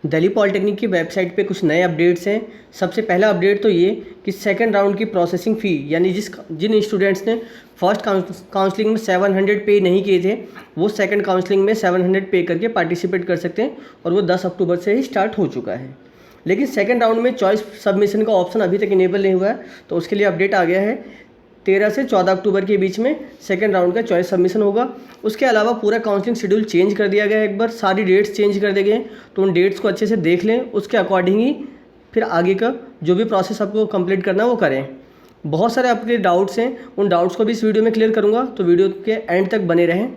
Delhi polytechnic की website पे कुछ नए अपडेट्स हैं। सबसे पहला अपडेट तो ये कि सेकंड राउंड की प्रोसेसिंग फ़ी यानी जिन स्टूडेंट्स ने फर्स्ट काउंसलिंग में 700 पे नहीं किए थे वो सेकंड काउंसलिंग में 700 पे करके पार्टिसिपेट कर सकते हैं और वो 10 अक्टूबर से ही स्टार्ट हो चुका है। लेकिन सेकंड राउंड में चॉइस सबमिशन का ऑप्शन अभी तक इनेबल नहीं हुआ है, तो उसके लिए अपडेट आ गया है। 13 से 14 अक्टूबर के बीच में सेकंड राउंड का चॉइस सबमिशन होगा। उसके अलावा पूरा काउंसलिंग शेड्यूल चेंज कर दिया गया है, एक बार सारी डेट्स चेंज कर दिए गए, तो उन डेट्स को अच्छे से देख लें, उसके अकॉर्डिंग ही फिर आगे का जो भी प्रोसेस आपको कंप्लीट करना है वो करें। बहुत सारे आपके डाउट्स हैं, उन डाउट्स को भी इस वीडियो में क्लियर करूँगा, तो वीडियो के एंड तक बने रहें।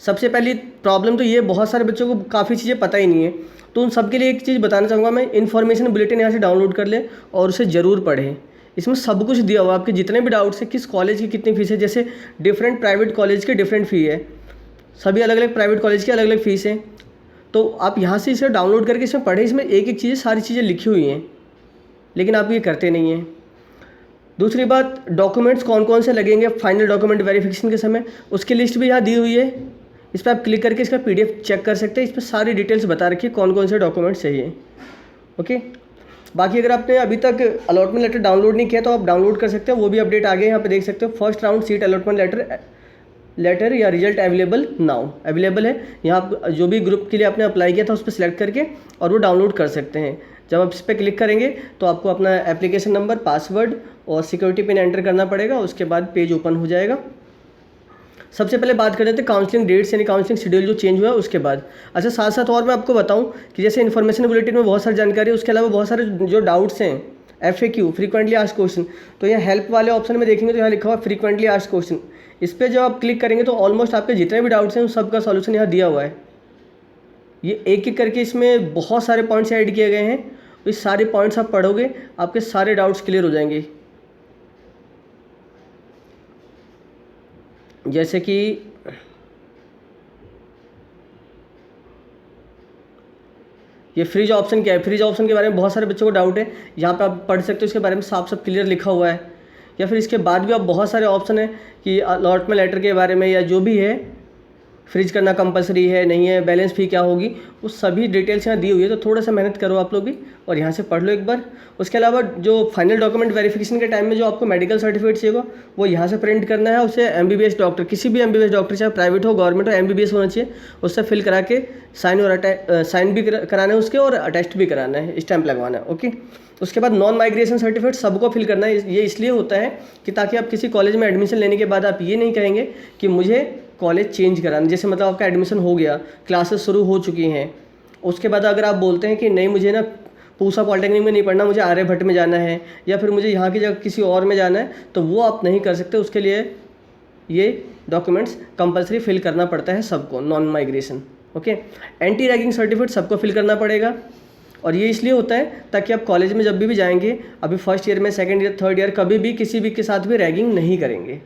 सबसे पहली प्रॉब्लम तो ये, बहुत सारे बच्चों को काफ़ी चीज़ें पता ही नहीं है, तो उन सब के लिए एक चीज़ बताना चाहूँगा मैं, इन्फॉर्मेशन बुलेटिन यहाँ से डाउनलोड कर लें और उसे ज़रूर पढ़ें। इसमें सब कुछ दिया हुआ है, आपके जितने भी डाउट्स हैं, किस कॉलेज की कितनी फीस है, जैसे डिफरेंट प्राइवेट कॉलेज के डिफरेंट फ़ी है, सभी अलग अलग प्राइवेट कॉलेज की अलग अलग फ़ीस है, तो आप यहाँ से इसे डाउनलोड करके इसमें पढ़ें। इसमें एक एक चीज़ें सारी चीज़ें लिखी हुई हैं, लेकिन आप ये करते नहीं हैं। दूसरी बात, डॉक्यूमेंट्स कौन कौन से लगेंगे फाइनल डॉक्यूमेंट वेरिफिकेशन के समय, उसकी लिस्ट भी यहाँ दी हुई है। इस पर आप क्लिक करके इसका PDF चेक कर सकते हैं। इस पर सारी डिटेल्स बता रखी है कौन कौन से डॉक्यूमेंट्स चाहिए। ओके, बाकी अगर आपने अभी तक अलॉटमेंट लेटर डाउनलोड नहीं किया तो आप डाउनलोड कर सकते हैं, वो भी अपडेट आ गए यहाँ पे देख सकते हो। First round seat allotment letter या रिजल्ट अवेलेबल नाउ अवेलेबल है। यहाँ आप जो भी ग्रुप के लिए आपने अप्लाई किया था उस पर सेलेक्ट करके और वो डाउनलोड कर सकते हैं। जब आप इस पर क्लिक करेंगे तो आपको अपना एप्लीकेशन नंबर, पासवर्ड और सिक्योरिटी पिन एंटर करना पड़ेगा, उसके बाद पेज ओपन हो जाएगा। सबसे पहले बात कर लेते हैं काउंसलिंग डेट्स यानी काउंसलिंग शेड्यूल जो चेंज हुआ है उसके बाद। अच्छा, साथ साथ और मैं आपको बताऊं कि जैसे इन्फॉर्मेशन बुलेटिन में बहुत सारी जानकारी है, उसके अलावा बहुत सारे जो डाउट्स हैं, FAQ फ्रीक्वेंटली आस्क्ड क्वेश्चन, तो यहाँ हेल्प वाले ऑप्शन में देखेंगे तो यहाँ लिखा हुआ फ्रीक्वेंटली आस्क्ड क्वेश्चन। इस पर जब आप क्लिक करेंगे तो ऑलमोस्ट आपके जितने भी डाउट्स हैं उन सबका सॉल्यूशन यहाँ दिया हुआ है। ये एक एक करके इसमें बहुत सारे पॉइंट्स ऐड किए गए हैं, तो इस सारे पॉइंट्स आप पढ़ोगे आपके सारे डाउट्स क्लियर हो जाएंगे। जैसे कि ये फ्रिज ऑप्शन क्या है, फ्रिज ऑप्शन के बारे में बहुत सारे बच्चों को डाउट है, यहाँ पे आप पढ़ सकते हो, इसके बारे में साफ साफ क्लियर लिखा हुआ है। या फिर इसके बाद भी आप बहुत सारे ऑप्शन है कि अलॉटमेंट लेटर के बारे में या जो भी है, फ्रिज करना कंपलसरी है नहीं है, बैलेंस फ़ी क्या होगी, वो सभी डिटेल्स यहाँ दी हुई है। तो थोड़ा सा मेहनत करो आप लोग भी और यहाँ से पढ़ लो एक बार। उसके अलावा जो फाइनल डॉक्यूमेंट वेरिफिकेशन के टाइम में जो आपको मेडिकल सर्टिफिकेट चाहिए वो यहाँ से प्रिंट करना है। उसे MBBS डॉक्टर, किसी भी MBBS डॉक्टर, चाहे प्राइवेट हो गवर्नमेंट हो, MBBS होना चाहिए, उससे फिल करा के साइन भी कराना है उसके और अटेस्ट भी कराना है, स्टैंप लगवाना है। ओके, उसके बाद नॉन माइग्रेशन सर्टिफिकेट सबको फिल करना है। ये इसलिए होता है कि ताकि आप किसी कॉलेज में एडमिशन लेने के बाद आप ये नहीं कहेंगे कि मुझे कॉलेज चेंज कराना, जैसे मतलब आपका एडमिशन हो गया, क्लासेस शुरू हो चुकी हैं, उसके बाद अगर आप बोलते हैं कि नहीं मुझे ना पूसा पॉलिटेक्निक में नहीं पढ़ना, मुझे आर्यभट्ट में जाना है या फिर मुझे यहाँ की जगह किसी और में जाना है, तो वो आप नहीं कर सकते। उसके लिए ये डॉक्यूमेंट्स कंपलसरी फिल करना पड़ता है सबको, non migration. Okay, anti ragging certificate सबको फिल करना पड़ेगा, और ये इसलिए होता है ताकि आप कॉलेज में जब भी जाएंगे, अभी फर्स्ट ईयर में, सेकंड ईयर, थर्ड ईयर, कभी भी किसी भी के साथ भी रैगिंग नहीं करेंगे।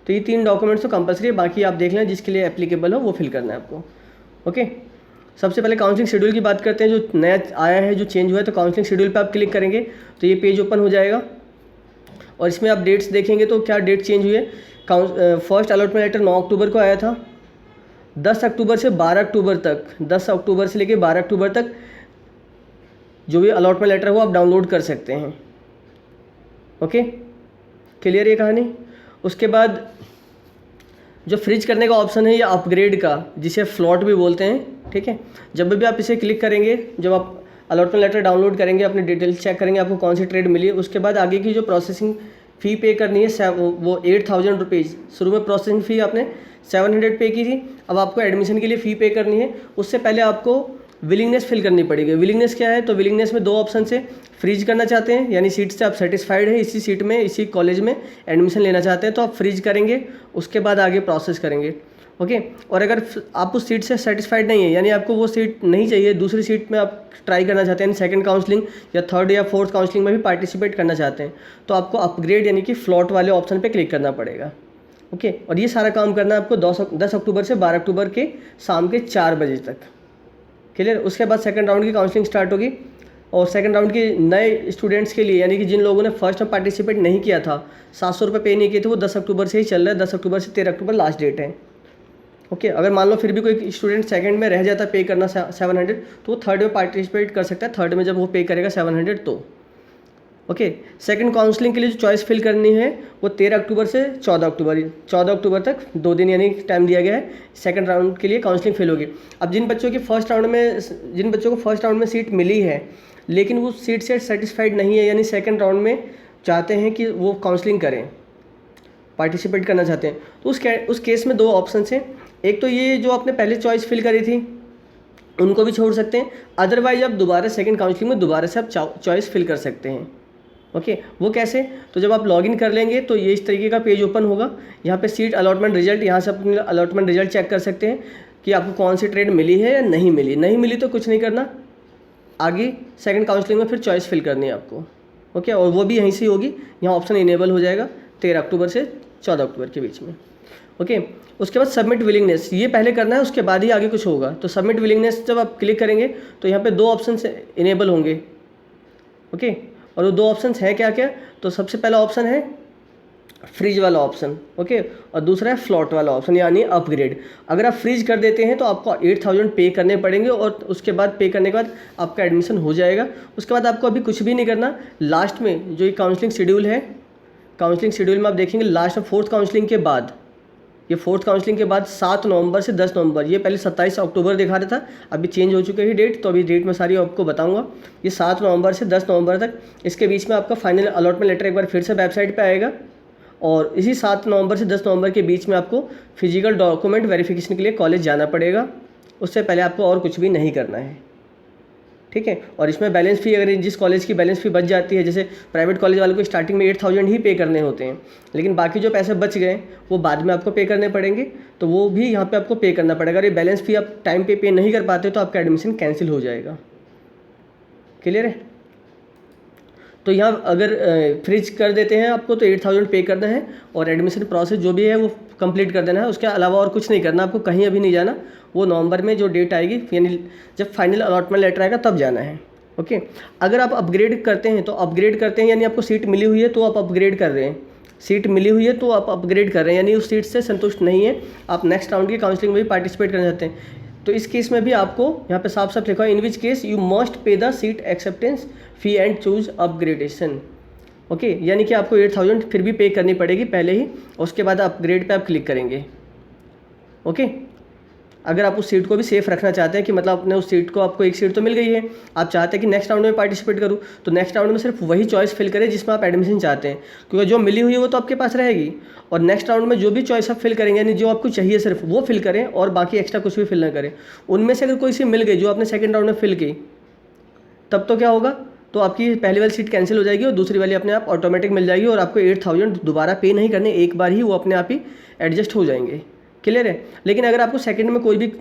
तो ये 3 डॉक्यूमेंट्स तो कंपलसरी है, बाकी आप देख लें जिसके लिए एप्लीकेबल हो वो फिल करना है आपको। ओके, सबसे पहले काउंसलिंग शेड्यूल की बात करते हैं, जो नया आया है, जो चेंज हुआ है। तो काउंसलिंग शेड्यूल पे आप क्लिक करेंगे तो ये पेज ओपन हो जाएगा और इसमें आप डेट्स देखेंगे तो क्या डेट चेंज हुई है। फर्स्ट अलॉटमेंट लेटर 9 अक्टूबर को आया था। 10 अक्टूबर से 12 अक्टूबर तक, 10 अक्टूबर से लेकर 12 अक्टूबर तक जो भी अलॉटमेंट लेटर है वो आप डाउनलोड कर सकते हैं। ओके, क्लियर ये कहानी। उसके बाद जो फ्रिज करने का ऑप्शन है या अपग्रेड का, जिसे फ्लॉट भी बोलते हैं, ठीक है, जब भी आप इसे क्लिक करेंगे, जब आप अलॉटमेंट लेटर डाउनलोड करेंगे, अपनी डिटेल्स चेक करेंगे आपको कौन सी ट्रेड मिली है, उसके बाद आगे की जो प्रोसेसिंग फ़ी पे करनी है वो 8000 रुपीज़। शुरू में प्रोसेसिंग फ़ी आपने 700 पे की थी, अब आपको एडमिशन के लिए फ़ी पे करनी है। उससे पहले आपको विलिंगनेस फिल करनी पड़ेगी। विलिंगनेस क्या है, तो विलिंगनेस में 2 ऑप्शन से, फ्रीज करना चाहते हैं यानी सीट से आप सेटिस्फाइड है, इसी सीट में इसी कॉलेज में एडमिशन लेना चाहते हैं तो आप फ्रीज करेंगे, उसके बाद आगे प्रोसेस करेंगे। ओके, और अगर आप उस सीट से सेटिस्फाइड नहीं है यानी आपको वो सीट नहीं चाहिए, दूसरी सीट में आप ट्राई करना चाहते हैं, सेकंड काउंसलिंग या थर्ड या फोर्थ काउंसलिंग में भी पार्टिसिपेट करना चाहते हैं, तो आपको अपग्रेड यानी कि फ्लॉट वाले ऑप्शन पर क्लिक करना पड़ेगा। ओके, और ये सारा काम करना है आपको 10 अक्टूबर से 12 अक्टूबर के शाम के 4 बजे तक। क्लियर। उसके बाद सेकंड राउंड की काउंसलिंग स्टार्ट होगी और सेकंड राउंड के नए स्टूडेंट्स के लिए यानी कि जिन लोगों ने फर्स्ट में पार्टिसिपेट नहीं किया था, 700 रुपये पे नहीं किए थे, वो 10 अक्टूबर से ही चल रहा है। 10 अक्टूबर से 13 अक्टूबर लास्ट डेट है। ओके, अगर मान लो फिर भी कोई स्टूडेंट सेकंड में रह जाता है पे करना 700, तो वो थर्ड में पार्टिसिपेट कर सकता है, थर्ड में जब वो पे करेगा 700 तो। ओके, सेकंड काउंसलिंग के लिए जो चॉइस फिल करनी है वो 13 अक्टूबर से 14 अक्टूबर तक 2 दिन यानी टाइम दिया गया है। सेकंड राउंड के लिए काउंसलिंग फिल होगी। अब जिन बच्चों को फर्स्ट राउंड में सीट मिली है लेकिन वो सीट से सेटिस्फाइड नहीं है, यानी सेकंड राउंड में चाहते हैं कि वो काउंसलिंग करें, पार्टिसिपेट करना चाहते हैं, तो उस केस में 2 ऑप्शन हैं। एक तो ये जो आपने पहले चॉइस फिल करी थी उनको भी छोड़ सकते हैं, अदरवाइज आप दोबारा सेकंड काउंसलिंग में दोबारा से आप चॉइस फिल कर सकते हैं। ओके, वो कैसे? तो जब आप लॉगिन कर लेंगे तो ये इस तरीके का पेज ओपन होगा। यहाँ पे सीट अलॉटमेंट रिजल्ट, यहाँ से अपने अलॉटमेंट रिजल्ट चेक कर सकते हैं कि आपको कौन सी ट्रेड मिली है या नहीं मिली। नहीं मिली तो कुछ नहीं करना, आगे सेकंड काउंसलिंग में फिर चॉइस फिल करनी है आपको। ओके, और वो भी यहीं से होगी, यहाँ ऑप्शन इनेबल हो जाएगा 13 अक्टूबर से 14 अक्टूबर के बीच में। ओके, उसके बाद सबमिट विलिंगनेस, ये पहले करना है, उसके बाद ही आगे कुछ होगा। तो सबमिट विलिंगनेस जब आप क्लिक करेंगे तो यहाँ पे 2 ऑप्शन इनेबल होंगे। ओके, और वो 2 ऑप्शन है क्या क्या? तो सबसे पहला ऑप्शन है फ्रीज वाला ऑप्शन। ओके, और दूसरा है फ्लॉट वाला ऑप्शन यानी अपग्रेड। अगर आप फ्रीज कर देते हैं तो आपको 8000 पे करने पड़ेंगे और उसके बाद पे करने के बाद आपका एडमिशन हो जाएगा। उसके बाद आपको अभी कुछ भी नहीं करना। लास्ट में जो ये काउंसलिंग शेड्यूल है, काउंसलिंग शेड्यूल में आप देखेंगे लास्ट में 4th काउंसलिंग के बाद, ये 4th काउंसलिंग के बाद 7 नवंबर से 10 नवंबर, ये पहले 27 अक्टूबर दिखा रहा था, अभी चेंज हो चुके हैं डेट, तो अभी डेट में सारी आपको बताऊंगा। ये 7 नवंबर से 10 नवंबर तक, इसके बीच में आपका फाइनल अलॉटमेंट लेटर एक बार फिर से वेबसाइट पे आएगा और इसी 7 नवंबर से 10 नवंबर के बीच में आपको फिजिकल डॉक्यूमेंट वेरिफिकेशन के लिए कॉलेज जाना पड़ेगा। उससे पहले आपको और कुछ भी नहीं करना है, ठीक है। और इसमें बैलेंस फ़ी, अगर जिस कॉलेज की बैलेंस फ़ी बच जाती है, जैसे प्राइवेट कॉलेज वालों को स्टार्टिंग में 8000 ही पे करने होते हैं, लेकिन बाकी जो पैसे बच गए वो बाद में आपको पे करने पड़ेंगे, तो वो भी यहाँ पे आपको पे करना पड़ेगा। अगर ये बैलेंस फ़ी आप टाइम पे नहीं कर पाते तो आपका एडमिशन कैंसिल हो जाएगा। क्लियर है? तो यहाँ अगर फ्रीज कर देते हैं आपको तो 8000 पे करना है और एडमिशन प्रोसेस जो भी है वो कंप्लीट कर देना है। उसके अलावा और कुछ नहीं करना, आपको कहीं अभी नहीं जाना। वो नवंबर में जो डेट आएगी यानी जब फाइनल अलॉटमेंट लेटर आएगा तब जाना है। ओके, अगर आप अपग्रेड करते हैं तो अपग्रेड करते हैं यानी आपको सीट मिली हुई है तो आप अपग्रेड कर रहे हैं, सीट मिली हुई है तो आप अपग्रेड कर रहे हैं, यानी उस सीट से संतुष्ट नहीं है, आप नेक्स्ट राउंड की काउंसलिंग में भी पार्टिसिपेट करना चाहते हैं, तो इस केस में भी आपको यहाँ पे साफ साफ लिखा है, in which case you must pay the seat acceptance fee and choose upgradation. Okay, यानी कि आपको 8000 फिर भी पे करनी पड़ेगी पहले ही, उसके बाद अपग्रेड पे आप क्लिक करेंगे। ओके, अगर आप उस सीट को भी सेफ रखना चाहते हैं कि मतलब अपने उस सीट को, आपको एक सीट तो मिल गई है, आप चाहते हैं कि नेक्स्ट राउंड में पार्टिसिपेट करूँ, तो नेक्स्ट राउंड में सिर्फ वही चॉइस फिल करें जिसमें आप एडमिशन चाहते हैं, क्योंकि जो मिली हुई है वो तो आपके पास रहेगी। और नेक्स्ट राउंड में जो भी चॉइस आप फिल करेंगे यानी जो आपको चाहिए सिर्फ वो फिल करें और बाकी एक्स्ट्रा कुछ भी फिल ना करें। उनमें से अगर कोई सी मिल गई जो आपने सेकेंड राउंड में फिल की, तब तो क्या होगा, तो आपकी पहली वाली सीट कैंसिल हो जाएगी और दूसरी वाली अपने आप ऑटोमेटिक मिल जाएगी और आपको 8000 दोबारा पे नहीं करने, एक बार ही वो अपने आप ही एडजस्ट हो जाएंगे। क्लियर है? लेकिन अगर आपको सेकंड में कोई भी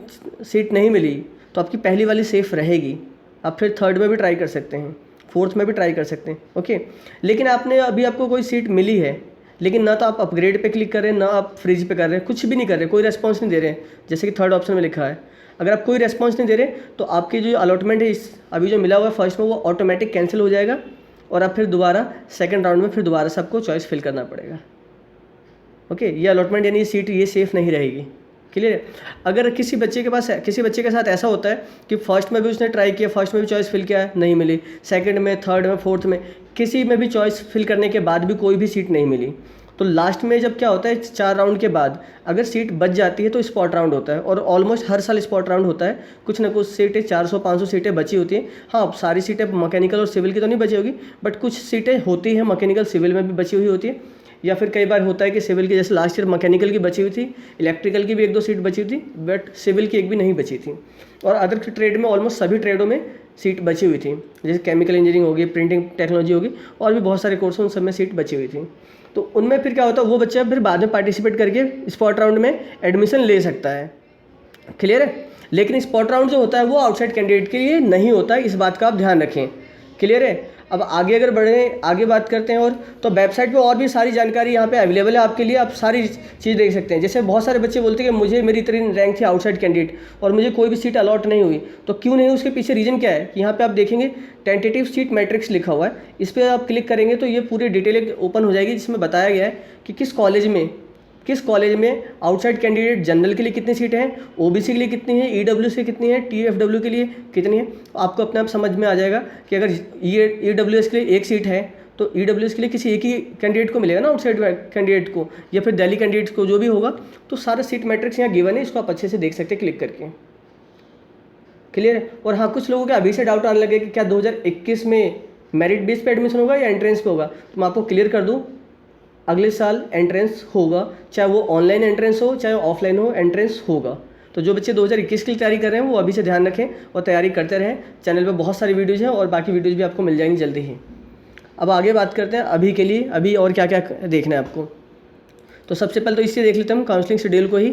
सीट नहीं मिली तो आपकी पहली वाली सेफ रहेगी, आप फिर थर्ड में भी ट्राई कर सकते हैं, फोर्थ में भी ट्राई कर सकते हैं। ओके, लेकिन आपको कोई सीट मिली है लेकिन ना तो आप अपग्रेड पे क्लिक कर रहे हैं ना आप फ्रीज पे कर रहे हैं, कुछ भी नहीं कर रहे, कोई रेस्पॉन्स नहीं दे रहे हैं, जैसे कि थर्ड ऑप्शन में लिखा है। अगर आप कोई रेस्पॉन्स नहीं दे रहे तो आपकी जो अलॉटमेंट है अभी जो मिला हुआ है फर्स्ट में वो ऑटोमेटिक कैंसिल हो जाएगा और आप फिर दोबारा सेकंड राउंड में फिर दोबारा से आपको चॉइस फिल करना पड़ेगा। ओके, ये अलॉटमेंट यानी ये सीट ये सेफ़ नहीं रहेगी। क्लियर है? अगर किसी बच्चे के साथ ऐसा होता है कि फर्स्ट में भी उसने ट्राई किया, फर्स्ट में भी चॉइस फिल किया है, नहीं मिली, सेकंड में, थर्ड में, फोर्थ में, किसी में भी चॉइस फिल करने के बाद भी कोई भी सीट नहीं मिली, तो लास्ट में जब क्या होता है 4 राउंड के बाद अगर सीट बच जाती है तो स्पॉट राउंड होता है और ऑलमोस्ट हर साल स्पॉट राउंड होता है। कुछ ना कुछ सीटें 400-500 सीटें बची होती हैं। हाँ, सारी सीटें मैकेनिकल और सिविल की तो नहीं बची होगी, बट कुछ सीटें होती हैं मैकेनिकल सिविल में भी बची हुई होती है, या फिर कई बार होता है कि सिविल की, जैसे लास्ट ईयर मैकेनिकल की बची हुई थी, इलेक्ट्रिकल की भी 1-2 सीट बची हुई थी, बट सिविल की एक भी नहीं बची थी। और अदर ट्रेड में ऑलमोस्ट सभी ट्रेडों में सीट बची हुई थी, जैसे केमिकल इंजीनियरिंग होगी, प्रिंटिंग टेक्नोलॉजी होगी और भी बहुत सारे कोर्स उन सब में सीट बची हुई थी। तो उनमें फिर क्या होता है, वो बच्चा फिर बाद में पार्टिसिपेट करके स्पॉट राउंड में एडमिशन ले सकता है। क्लियर है? लेकिन स्पॉट राउंड जो होता है वो आउटसाइड कैंडिडेट के लिए नहीं होता है, इस बात का आप ध्यान रखें। क्लियर है? अब आगे अगर बढ़ें, आगे बात करते हैं, और तो वेबसाइट पे और भी सारी जानकारी यहाँ पे अवेलेबल है आपके लिए, आप सारी चीज़ देख सकते हैं। जैसे बहुत सारे बच्चे बोलते हैं कि मुझे मेरी इतनी रैंक थी आउटसाइड कैंडिडेट और मुझे कोई भी सीट अलॉट नहीं हुई, तो क्यों नहीं हुई, उसके पीछे रीज़न क्या है कि यहाँ पे आप देखेंगे टेंटेटिव सीट मैट्रिक्स लिखा हुआ है, इस पर आप क्लिक करेंगे तो ये पूरी डिटेल ओपन हो जाएगी जिसमें बताया गया है कि किस कॉलेज में किस कॉलेज में आउटसाइड कैंडिडेट जनरल के लिए कितनी सीटें हैं, ओबीसी के लिए कितनी है, ईडब्ल्यूएस के कितनी है, टीएफडब्ल्यू के लिए कितनी है। आपको अपने आप समझ में आ जाएगा कि अगर ईडब्ल्यूएस के लिए एक सीट है तो ईडब्ल्यूएस के लिए किसी एक ही कैंडिडेट को मिलेगा ना, आउटसाइड कैंडिडेट को या फिर दिल्ली कैंडिडेट को, जो भी होगा। तो सारे सीट मैट्रिक्स यहाँ गिवन है, इसको आप अच्छे से देख सकते हैं क्लिक करके। क्लियर है। और हाँ, कुछ लोगों के अभी से डाउट आने लगे कि क्या 2021 में मेरिट बेस पे एडमिशन होगा या एंट्रेंस पे होगा। तो मैं आपको क्लियर कर दूँ, अगले साल एंट्रेंस होगा, चाहे वो ऑनलाइन एंट्रेंस हो चाहे ऑफलाइन हो, एंट्रेंस होगा। तो जो बच्चे 2021 की तैयारी कर रहे हैं वो अभी से ध्यान रखें और तैयारी करते रहें। चैनल पे बहुत सारी वीडियोज़ हैं और बाकी वीडियोज़ भी आपको मिल जाएंगी जल्दी ही। अब आगे बात करते हैं अभी के लिए, अभी और क्या क्या देखना है आपको। तो सबसे पहले तो इससे देख लेते हैं हम काउंसलिंग शेड्यूल को ही।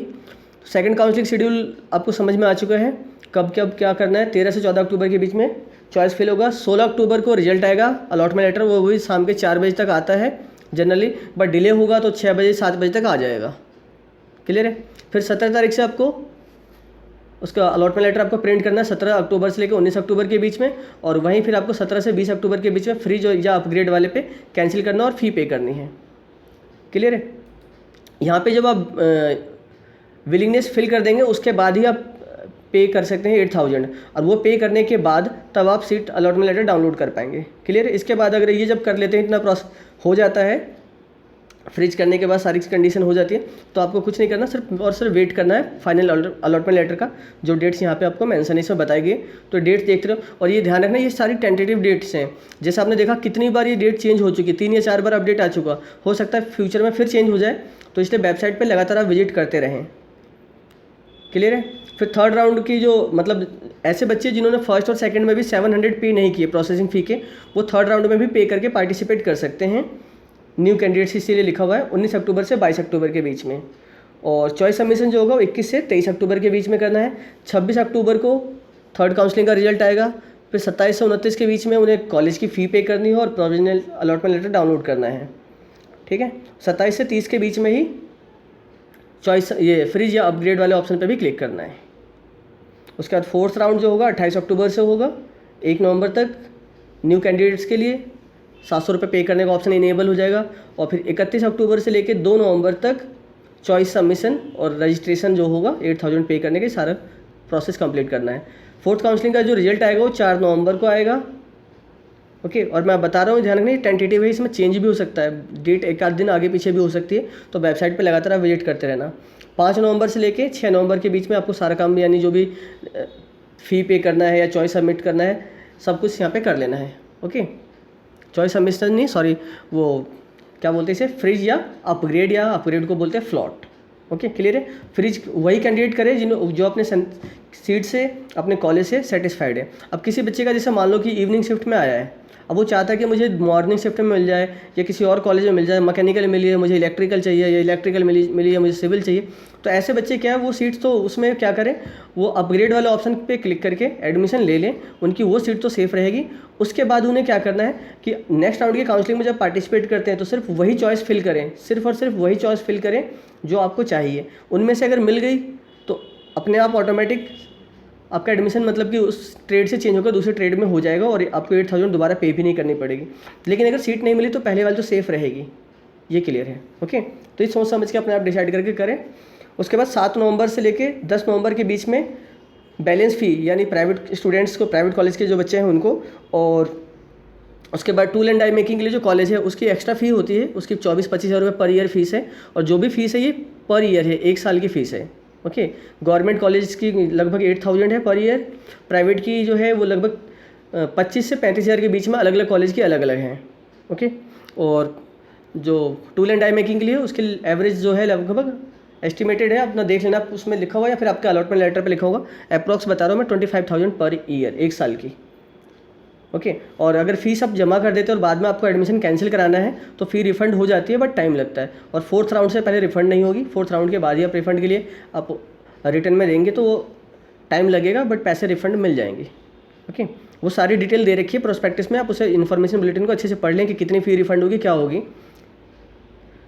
सेकंड काउंसलिंग शेड्यूल आपको समझ में आ चुका है, कब कब क्या करना है। 13 से 14 अक्टूबर के बीच में चॉइस फिल होगा। 16 अक्टूबर को रिजल्ट आएगा, अलॉटमेंट लेटर, वो भी शाम के 4 बजे तक आता है जनरली, बट डिले होगा तो 6 बजे 7 बजे तक आ जाएगा। क्लियर है। फिर 17 तारीख से आपको उसका अलॉटमेंट लेटर आपको प्रिंट करना है 17 अक्टूबर से लेकर 19 अक्टूबर के बीच में, और वहीं फिर आपको 17 से 20 अक्टूबर के बीच में फ्री जो या अपग्रेड वाले पे कैंसिल करना और फ़ी पे करनी है। क्लियर है। यहाँ पे जब आप विलिंगनेस फिल कर देंगे उसके बाद ही आप पे कर सकते हैं 8000, और वो पे करने के बाद तब आप सीट अलॉटमेंट लेटर डाउनलोड कर पाएंगे। क्लियर है। इसके बाद अगर ये जब कर लेते हैं, इतना प्रोसेस हो जाता है, फ्रीज करने के बाद सारी कंडीशन हो जाती है, तो आपको कुछ नहीं करना, सिर्फ और सिर्फ वेट करना है फाइनल अलॉटमेंट लेटर का। जो डेट्स यहाँ पे आपको मेंशन इसमें बताई गई, तो डेट्स देखते रहो। और ये ध्यान रखना, ये सारी टेंटेटिव डेट्स हैं। जैसे आपने देखा कितनी बार ये डेट चेंज हो चुकी है, 3 या 4 बार अपडेट आ चुका, हो सकता है फ्यूचर में फिर चेंज हो जाए, तो इसलिए वेबसाइट पर लगातार आप विजिट करते रहें। क्लियर है। फिर थर्ड राउंड की जो मतलब ऐसे बच्चे जिन्होंने फर्स्ट और सेकंड में भी 700 पे नहीं किए प्रोसेसिंग फ़ी के, वो थर्ड राउंड में भी पे करके पार्टिसिपेट कर सकते हैं। न्यू कैंडिडेट्स इसीलिए लिखा हुआ है 19 अक्टूबर से 22 अक्टूबर के बीच में। और चॉइस सबमिशन जो होगा वो 21 से 23 अक्टूबर के बीच में करना है। 26 अक्टूबर को थर्ड काउंसलिंग का रिजल्ट आएगा। फिर 27 से 29 के बीच में उन्हें कॉलेज की फ़ी पे करनी है और प्रोविजनल अलॉटमेंट लेटर डाउनलोड करना है। ठीक है। 27 से 30 के बीच में ही चॉइस ये फ्रीज या अपग्रेड वाले ऑप्शन पे भी क्लिक करना है। उसके बाद फोर्थ राउंड जो होगा 28 अक्टूबर से होगा 1 नवंबर तक। न्यू कैंडिडेट्स के लिए 700 रुपये पे करने का ऑप्शन इनेबल हो जाएगा। और फिर 31 अक्टूबर से लेकर 2 नवंबर तक चॉइस सबमिशन और रजिस्ट्रेशन जो होगा 8000 पे करने के सारा प्रोसेस कंप्लीट करना है। फोर्थ काउंसलिंग का जो रिजल्ट आएगा वो 4 नवंबर को आएगा। ओके। और मैं बता रहा हूँ, ध्यान रखना, टेंटेटिव है, इसमें चेंज भी हो सकता है, डेट एक आध दिन आगे पीछे भी हो सकती है, तो वेबसाइट पे लगातार आप विजिट करते रहना। 5 नवंबर से लेके 6 नवंबर के बीच में आपको सारा काम, यानी जो भी फ़ी पे करना है या चॉइस सबमिट करना है, सब कुछ यहाँ पे कर लेना है। ओके। चॉइस सबमिशन नहीं, सॉरी, वो क्या बोलते हैं इसे, फ्रिज या अपग्रेड को बोलते हैं फ्लॉट। ओके। क्लियर है। फ्रिज वही कैंडिडेट करे जो अपने सीट से अपने कॉलेज से सेटिस्फाइड है। अब किसी बच्चे का जैसे मान लो कि इवनिंग शिफ्ट में आया है, अब वो चाहता है कि मुझे मॉर्निंग शिफ्ट में मिल जाए या किसी और कॉलेज में मिल जाए, मैकेनिकल मिली है, मुझे इलेक्ट्रिकल चाहिए, या इलेक्ट्रिकल मिली है, मुझे सिविल चाहिए। तो ऐसे बच्चे क्या है, वो सीट्स तो उसमें क्या करें, वो अपग्रेड वाले ऑप्शन पे क्लिक करके एडमिशन ले लें, उनकी वो सीट तो सेफ़ रहेगी। उसके बाद उन्हें क्या करना है कि नेक्स्ट राउंड की काउंसलिंग में जब पार्टिसिपेट करते हैं तो सिर्फ वही चॉइस फिल करें, सिर्फ और सिर्फ वही चॉइस फिल करें जो आपको चाहिए। उनमें से अगर मिल गई तो अपने आप ऑटोमेटिक आपका एडमिशन मतलब कि उस ट्रेड से चेंज होकर दूसरे ट्रेड में हो जाएगा और आपको 8000 दोबारा पे भी नहीं करनी पड़ेगी। लेकिन अगर सीट नहीं मिली तो पहले वाली तो सेफ़ रहेगी। ये क्लियर है। ओके। तो ये सोच समझ के अपने आप डिसाइड करके करें। उसके बाद 7 नवंबर से लेके 10 नवंबर के बीच में बैलेंस फ़ी, यानी प्राइवेट स्टूडेंट्स को, प्राइवेट कॉलेज के जो बच्चे हैं उनको, और उसके बाद टूल एंड डाई मेकिंग के लिए जो कॉलेज है उसकी एक्स्ट्रा फ़ी होती है, उसकी 24-25 हज़ार रुपये पर ईयर फीस है। और जो भी फ़ीस है ये पर ईयर है, 1 साल की फ़ीस है। ओके। गवर्नमेंट कॉलेज की लगभग 8000 है पर ईयर, प्राइवेट की जो है वो लगभग 25 से 35 हज़ार के बीच में, अलग अलग कॉलेज की अलग अलग हैं। ओके। और जो टूल एंड डाई मेकिंग के लिए उसकी एवरेज जो है लगभग एस्टिमेटेड है, अपना देख लेना, उसमें लिखा हुआ या फिर आपके अलॉटमेंट लेटर पे लिखा होगा, अप्रॉक्स बता रहा हूँ मैं, 25,000 पर ईयर, 1 साल की। ओके। और अगर फ़ीस आप जमा कर देते हो और बाद में आपको एडमिशन कैंसिल कराना है तो फ़ी रिफ़ंड हो जाती है, बट टाइम लगता है। और फोर्थ राउंड से पहले रिफ़ंड नहीं होगी, फोर्थ राउंड के बाद ही आप रिफ़ंड के लिए आप रिटर्न में देंगे तो वो टाइम लगेगा, बट पैसे रिफ़ंड मिल जाएंगे। ओके। वो सारी डिटेल दे रखी है प्रोस्पेक्टस में, आप उसे इन्फॉर्मेशन बुलेटिन को अच्छे से पढ़ लें कि कितनी फ़ी रिफ़ंड होगी, क्या होगी।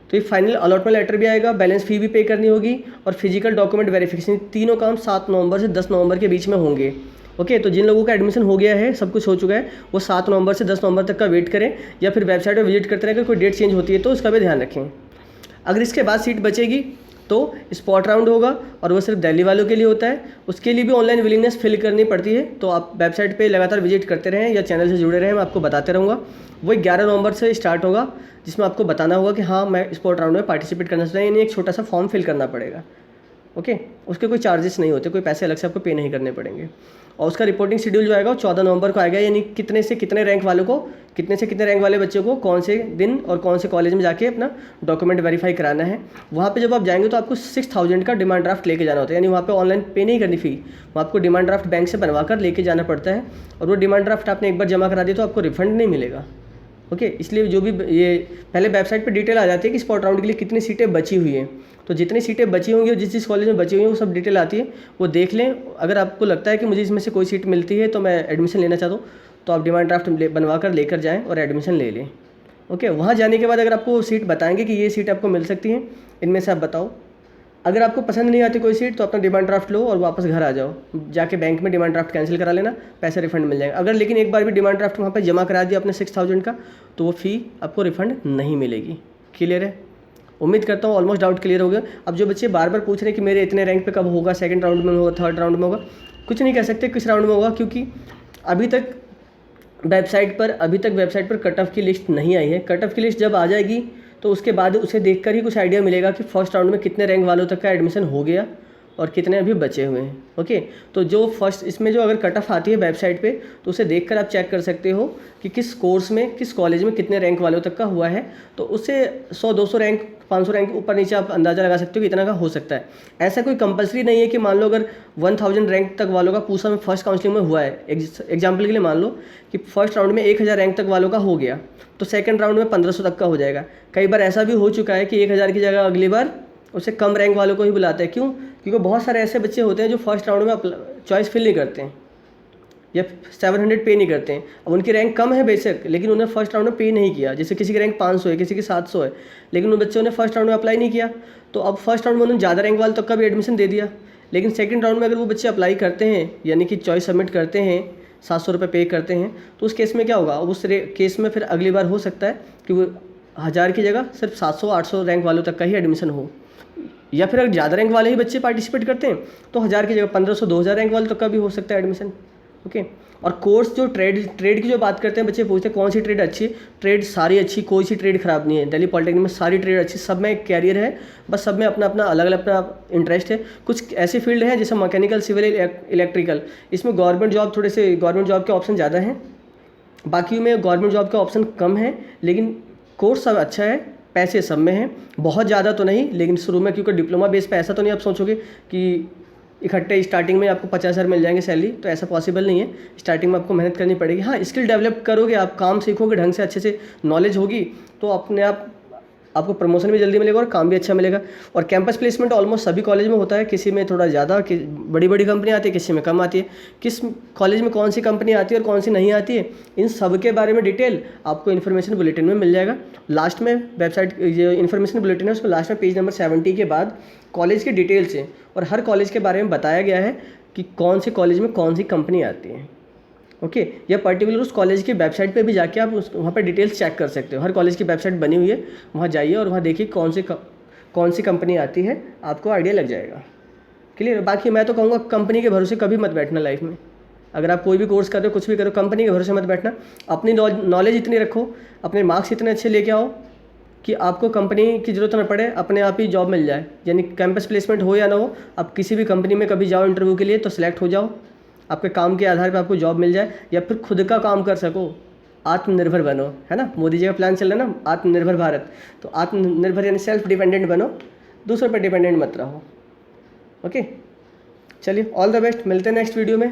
तो ये फाइनल अलॉटमेंट लेटर भी आएगा, बैलेंस फ़ी भी पे करनी होगी, और फिजिकल डॉक्यूमेंट वेरिफिकेशन, तीनों काम 7 नवंबर से 10 नवंबर के बीच में होंगे। ओके। तो जिन लोगों का एडमिशन हो गया है, सब कुछ हो चुका है, वो 7 नवंबर से 10 नवंबर तक का वेट करें, या फिर वेबसाइट पर विजिट करते रहें। अगर कोई डेट चेंज होती है तो उसका भी ध्यान रखें। अगर इसके बाद सीट बचेगी तो स्पॉट राउंड होगा और वो सिर्फ दिल्ली वालों के लिए होता है। उसके लिए भी ऑनलाइन विलिंगनेस फिल करनी पड़ती है, तो आप वेबसाइट पे लगातार विजिट करते रहें या चैनल से जुड़े रहें, मैं आपको बताते रहूँगा। वो 11 नवंबर से स्टार्ट होगा, जिसमें आपको बताना होगा कि हाँ मैं स्पॉट राउंड में पार्टिसिपेट करना चाहता हूँ, यानी एक छोटा सा फॉर्म फिल करना पड़ेगा। ओके, उसके कोई चार्जेस नहीं होते, कोई पैसे अलग से आपको पे नहीं करने पड़ेंगे। और उसका रिपोर्टिंग शेड्यूल जो आएगा वो 14 नवंबर को आएगा, यानी कितने से कितने रैंक वालों को, कितने से कितने रैंक वाले बच्चों को कौन से दिन और कौन से कॉलेज में जाके अपना डॉक्यूमेंट वेरीफाई कराना है। वहाँ पे जब आप जाएंगे तो आपको 6000 का डिमांड ड्राफ्ट लेके जाना होता है, यानी वहाँ पे ऑनलाइन पे नहीं करनी फी, वहाँ आपको डिमांड ड्राफ्ट बैंक से बनवा कर लेके जाना पड़ता है। और वो डिमांड ड्राफ्ट आपने एक बार जमा करा दी तो आपको रिफंड नहीं मिलेगा। ओके, इसलिए जो भी ये पहले वेबसाइट पे डिटेल आ जाती है कि स्पॉट राउंड के लिए कितनी सीटें बची हुई हैं, तो जितनी सीटें बची होंगी और जिस कॉलेज में बची हुई हैं वो सब डिटेल आती है, वो देख लें। अगर आपको लगता है कि मुझे इसमें से कोई सीट मिलती है तो मैं एडमिशन लेना चाहता हूँ, तो आप डिमांड ड्राफ्ट बनवा कर लेकर जाएँ और एडमिशन ले लें। ओके, वहाँ जाने के बाद अगर आपको सीट बताएंगे कि ये सीट आपको मिल सकती है, इनमें से आप बताओ। अगर आपको पसंद नहीं आती कोई सीट तो अपना डिमांड ड्राफ्ट लो और वापस घर आ जाओ, जाके बैंक में डिमांड ड्राफ्ट कैंसिल करा लेना, पैसे रिफंड मिल जाएंगे। अगर लेकिन एक बार भी डिमांड ड्राफ्ट वहाँ पे जमा करा दिया अपने 6000 का, तो वो फ़ी आपको रिफंड नहीं मिलेगी। क्लियर है? उम्मीद करता हूँ ऑलमोस्ट डाउट क्लियर हो गया। अब जो बच्चे बार बार पूछ रहे हैं कि मेरे इतने रैंक पे कब होगा, सेकंड राउंड में होगा, थर्ड राउंड में होगा, कुछ नहीं कह सकते किस राउंड में होगा, क्योंकि अभी तक वेबसाइट पर कट ऑफ की लिस्ट नहीं आई है। कट ऑफ की लिस्ट जब आ जाएगी तो उसके बाद उसे देखकर ही कुछ आइडिया मिलेगा कि फर्स्ट राउंड में कितने रैंक वालों तक का एडमिशन हो गया और कितने अभी बचे हुए हैं। ओके, तो जो फर्स्ट इसमें जो अगर कट ऑफ आती है वेबसाइट पे तो उसे देखकर आप चेक कर सकते हो कि किस कोर्स में, किस कॉलेज में कितने रैंक वालों तक का हुआ है। तो उससे 100-200 रैंक, 500 रैंक ऊपर नीचे आप अंदाज़ा लगा सकते हो कि इतना का हो सकता है। ऐसा कोई कंपलसरी नहीं है कि मान लो अगर 1000 रैंक तक वालों का पूसा में फर्स्ट काउंसलिंग में हुआ है, एग्जाम्पल के लिए मान लो कि फर्स्ट राउंड में 1000 रैंक तक वालों का हो गया, तो सेकंड राउंड में 1500 तक का हो जाएगा। कई बार ऐसा भी हो चुका है कि 1000 की जगह अगली बार उससे कम रैंक वालों को ही बुलाते हैं। क्यों? क्योंकि बहुत सारे ऐसे बच्चे होते हैं जो फर्स्ट राउंड में चॉइस फिल नहीं करते हैं या 700 पे नहीं करते हैं। अब उनकी रैंक कम है बेशक, लेकिन उन्हें फर्स्ट राउंड में पे नहीं किया। जैसे किसी की रैंक 500 है, किसी की 700 है, लेकिन उन बच्चों ने फर्स्ट राउंड में अप्लाई नहीं किया, तो अब फर्स्ट राउंड में उन्होंने ज़्यादा रैंक वाले तक का भी एडमिशन दे दिया। लेकिन सेकंड राउंड में अगर वो बच्चे अप्लाई करते हैं, यानी कि चॉइस सबमिट करते हैं, 700 रुपये पे करते हैं, तो उस केस में क्या होगा? उस केस में फिर अगली बार हो सकता है कि वो 1000 की जगह सिर्फ 700-800 रैंक वालों तक का ही एडमिशन हो, या फिर अगर ज़्यादा रैंक वाले ही बच्चे पार्टिसिपेट करते हैं तो 1000 की जगह 1500-2000 रैंक वाले तक का भी हो सकता है एडमिशन। ओके, और कोर्स जो ट्रेड की जो बात करते हैं, बच्चे पूछते हैं कौन सी ट्रेड अच्छी है। ट्रेड सारी अच्छी, कोई सी ट्रेड ख़राब नहीं है। दिल्ली पॉलिटेक्निक में सारी ट्रेड अच्छी, सब में एक कैरियर है, बस सब में अपना अपना अलग अलग अपना इंटरेस्ट है। कुछ ऐसे फील्ड हैं जैसे मैकेनिकल, सिविल, इलेक्ट्रिकल, इसमें गवर्नमेंट जॉब के ऑप्शन ज़्यादा हैं, बाकी में गवर्नमेंट जॉब का ऑप्शन कम है। लेकिन कोर्स सब अच्छा है, पैसे सब में हैं, बहुत ज़्यादा तो नहीं, लेकिन शुरू में क्योंकि डिप्लोमा बेस पे ऐसा तो नहीं आप सोचोगे कि इकट्ठे स्टार्टिंग में आपको 50,000 मिल जाएंगे सैलरी, तो ऐसा पॉसिबल नहीं है। स्टार्टिंग में आपको मेहनत करनी पड़ेगी। हाँ, स्किल डेवलप करोगे आप, काम सीखोगे ढंग से, अच्छे से नॉलेज होगी, तो अपने आप आपको प्रमोशन भी जल्दी मिलेगा और काम भी अच्छा मिलेगा। और कैंपस प्लेसमेंट ऑलमोस्ट सभी कॉलेज में होता है, किसी में थोड़ा ज़्यादा, बड़ी बड़ी कंपनी आती है, किसी में कम आती है। किस कॉलेज में कौन सी कंपनी आती है और कौन सी नहीं आती है, इन सब के बारे में डिटेल आपको इन्फॉर्मेशन बुलेटिन में मिल जाएगा। लास्ट में वेबसाइट जो इन्फॉर्मेशन बुलेटिन है उसको लास्ट में पेज नंबर 70 के बाद कॉलेज की डिटेल्स है और हर कॉलेज के बारे में बताया गया है कि कौन से कॉलेज में कौन सी कंपनी आती है। ओके, या पर्टिकुलर उस कॉलेज की वेबसाइट पे भी जाके आप वहाँ पे डिटेल्स चेक कर सकते हो। हर कॉलेज की वेबसाइट बनी हुई है, वहाँ जाइए और वहाँ देखिए कौन सी कंपनी आती है, आपको आइडिया लग जाएगा। क्लियर? बाकी मैं तो कहूँगा कंपनी के भरोसे कभी मत बैठना लाइफ में। अगर आप कोई भी कोर्स कर रहे हो, कुछ भी करो, कंपनी के भरोसे मत बैठना। अपनी नॉलेज इतनी रखो, अपने मार्क्स इतने अच्छे लेके आओ कि आपको कंपनी की ज़रूरत न पड़े, अपने आप ही जॉब मिल जाए। यानी कैंपस प्लेसमेंट हो या ना हो, आप किसी भी कंपनी में कभी जाओ इंटरव्यू के लिए तो सिलेक्ट हो जाओ, आपके काम के आधार पे आपको जॉब मिल जाए, या फिर खुद का काम कर सको, आत्मनिर्भर बनो, है ना। मोदी जी का प्लान चल रहा है ना, आत्मनिर्भर भारत, तो आत्मनिर्भर यानी सेल्फ डिपेंडेंट बनो, दूसरों पर डिपेंडेंट मत रहो। ओके, चलिए, ऑल द बेस्ट, मिलते हैं नेक्स्ट वीडियो में।